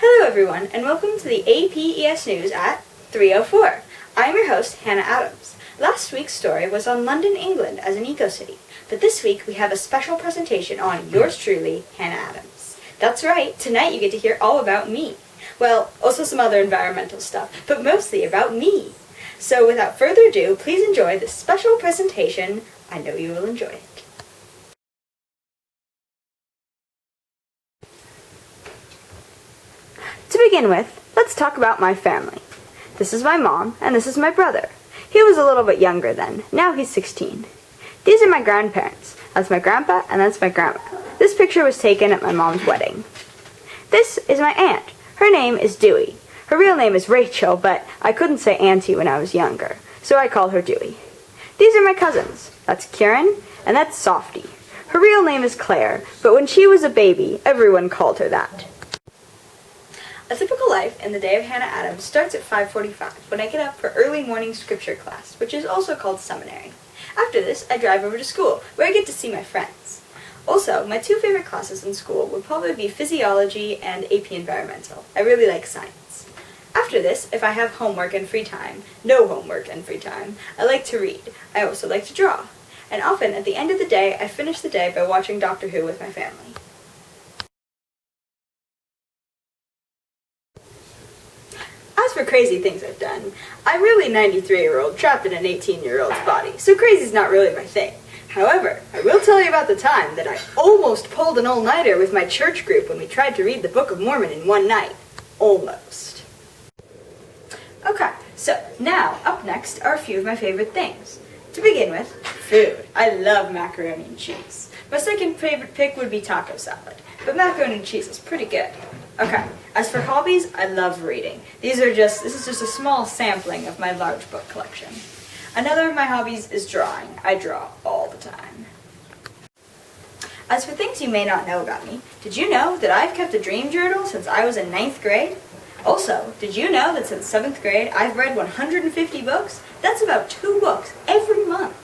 Hello everyone, and welcome to the APES News at 3:04. I am your host, Hannah Adams. Last week's story was on London, England as an eco-city, but this week we have a special presentation on yours truly, Hannah Adams. That's right, tonight you get to hear all about me. Well, also some other environmental stuff, but mostly about me. So without further ado, please enjoy this special presentation. I know you will enjoy it. To begin with, let's talk about my family. This is my mom, and this is my brother. He was a little bit younger then. Now he's 16. These are my grandparents. That's my grandpa, and that's my grandma. This picture was taken at my mom's wedding. This is my aunt. Her name is Dewey. Her real name is Rachel, but I couldn't say Auntie when I was younger, so I call her Dewey. These are my cousins. That's Kieran, and that's Softy. Her real name is Claire, but when she was a baby, everyone called her that. A typical life in the day of Hannah Adams starts at 5:45 when I get up for early morning scripture class, which is also called seminary. After this, I drive over to school, where I get to see my friends. Also, my two favorite classes in school would probably be physiology and AP Environmental. I really like science. After this, if I have homework and free time, no homework and free time, I like to read. I also like to draw. And often, at the end of the day, I finish the day by watching Doctor Who with my family. As for crazy things I've done, I'm really a 93-year-old trapped in an 18-year-old's body, so crazy's not really my thing. However, I will tell you about the time that I almost pulled an all-nighter with my church group when we tried to read the Book of Mormon in one night. Almost. Okay, so now, up next are a few of my favorite things. To begin with, food. I love macaroni and cheese. My second favorite pick would be taco salad, but macaroni and cheese is pretty good. Okay, as for hobbies, I love reading. This is just a small sampling of my large book collection. Another of my hobbies is drawing. I draw all the time. As for things you may not know about me, did you know that I've kept a dream journal since I was in 9th grade? Also, did you know that since 7th grade I've read 150 books? That's about 2 books every month.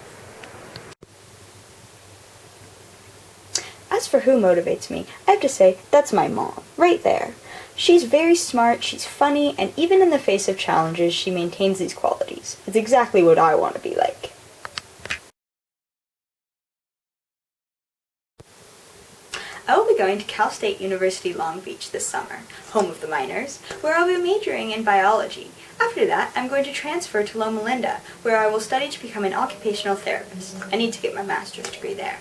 As for who motivates me, I have to say, that's my mom, right there. She's very smart, she's funny, and even in the face of challenges, she maintains these qualities. It's exactly what I want to be like. I will be going to Cal State University Long Beach this summer, home of the miners, where I'll be majoring in biology. After that, I'm going to transfer to Loma Linda, where I will study to become an occupational therapist. I need to get my master's degree there.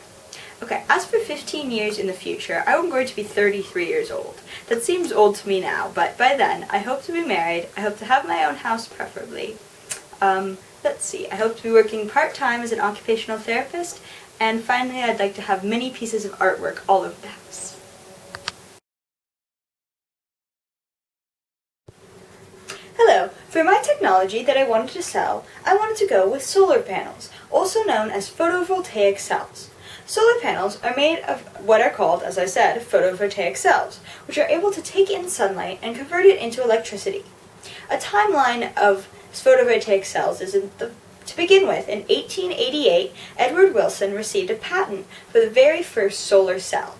Okay, as for 15 years in the future, I'm going to be 33 years old. That seems old to me now, but by then, I hope to be married. I hope to have my own house, preferably. Let's see, I hope to be working part-time as an occupational therapist, and finally, I'd like to have many pieces of artwork all over the house. Hello, for my technology that I wanted to sell, I wanted to go with solar panels, also known as photovoltaic cells. Solar panels are made of what are called, as I said, photovoltaic cells, which are able to take in sunlight and convert it into electricity. A timeline of photovoltaic cells is to begin with, in 1888, Edward Wilson received a patent for the very first solar cell.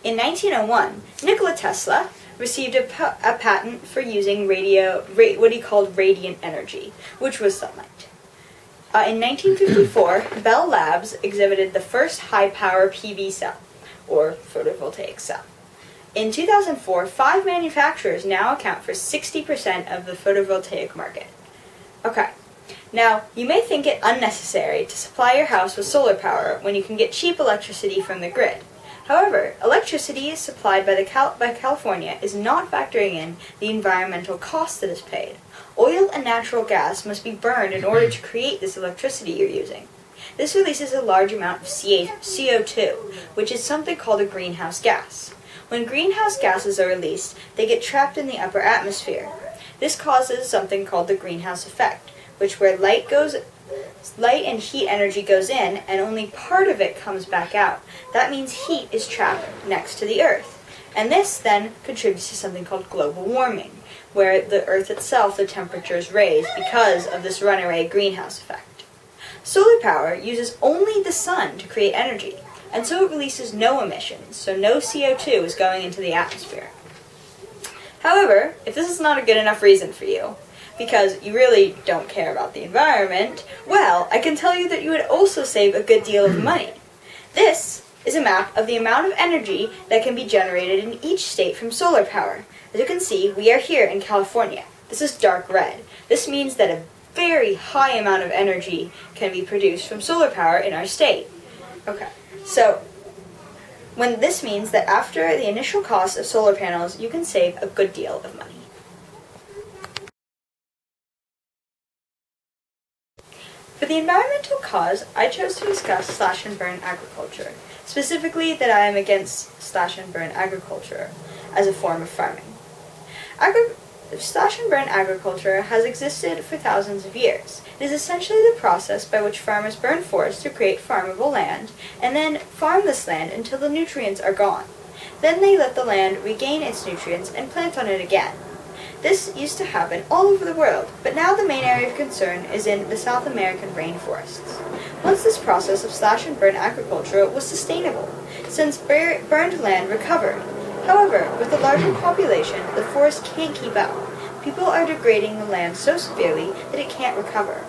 In 1901, Nikola Tesla received a patent for using what he called radiant energy, which was sunlight. In 1954, Bell Labs exhibited the first high-power PV cell, or photovoltaic cell. In 2004, 5 manufacturers now account for 60% of the photovoltaic market. Okay, now you may think it unnecessary to supply your house with solar power when you can get cheap electricity from the grid. However, electricity supplied by California is not factoring in the environmental cost that is paid. Oil and natural gas must be burned in order to create this electricity you're using. This releases a large amount of CO2, which is something called a greenhouse gas. When greenhouse gases are released, they get trapped in the upper atmosphere. This causes something called the greenhouse effect, where light and heat energy goes in, and only part of it comes back out. That means heat is trapped next to the Earth. And this then contributes to something called global warming, where the Earth itself, the temperature is raised because of this runaway greenhouse effect. Solar power uses only the sun to create energy, and so it releases no emissions, so no CO2 is going into the atmosphere. However, if this is not a good enough reason for you, because you really don't care about the environment, well, I can tell you that you would also save a good deal of money. This is a map of the amount of energy that can be generated in each state from solar power. As you can see, we are here in California. This is dark red. This means that a very high amount of energy can be produced from solar power in our state. Okay, so this means that after the initial cost of solar panels, you can save a good deal of money. For the environmental cause, I chose to discuss slash and burn agriculture, specifically that I am against slash and burn agriculture as a form of farming. Slash and burn agriculture has existed for thousands of years. It is essentially the process by which farmers burn forests to create farmable land, and then farm this land until the nutrients are gone. Then they let the land regain its nutrients and plant on it again. This used to happen all over the world, but now the main area of concern is in the South American rainforests. Once this process of slash and burn agriculture was sustainable, since burned land recovered. However, with a larger population, the forest can't keep up. People are degrading the land so severely that it can't recover.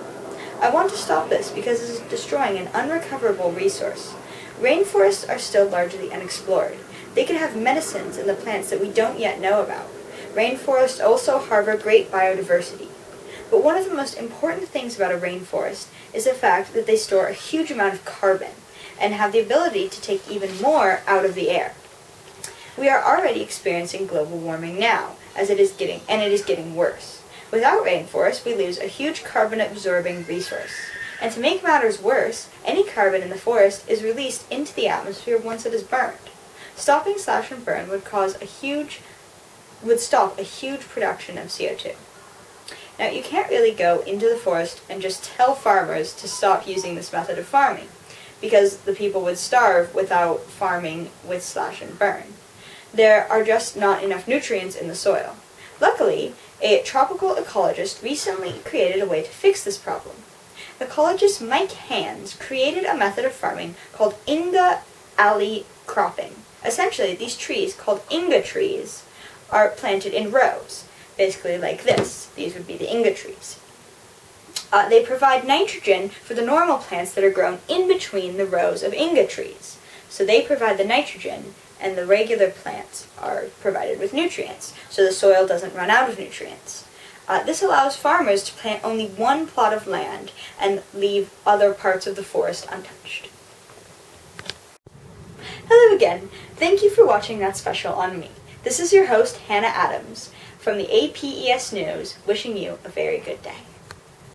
I want to stop this because it is destroying an unrecoverable resource. Rainforests are still largely unexplored. They could have medicines in the plants that we don't yet know about. Rainforests also harbor great biodiversity. But one of the most important things about a rainforest is the fact that they store a huge amount of carbon and have the ability to take even more out of the air. We are already experiencing global warming now, it is getting worse. Without rainforests, we lose a huge carbon-absorbing resource. And to make matters worse, any carbon in the forest is released into the atmosphere once it is burned. Stopping slash and burn would stop a huge production of CO2. Now, you can't really go into the forest and just tell farmers to stop using this method of farming, because the people would starve without farming with slash and burn. There are just not enough nutrients in the soil. Luckily, a tropical ecologist recently created a way to fix this problem. Ecologist Mike Hands created a method of farming called Inga alley cropping. Essentially, these trees, called Inga trees, are planted in rows, basically like this. These would be the Inga trees. They provide nitrogen for the normal plants that are grown in between the rows of Inga trees. So they provide the nitrogen, and the regular plants are provided with nutrients, so the soil doesn't run out of nutrients. This allows farmers to plant only one plot of land and leave other parts of the forest untouched. Hello again. Thank you for watching that special on me. This is your host, Hannah Adams, from the APES News, wishing you a very good day.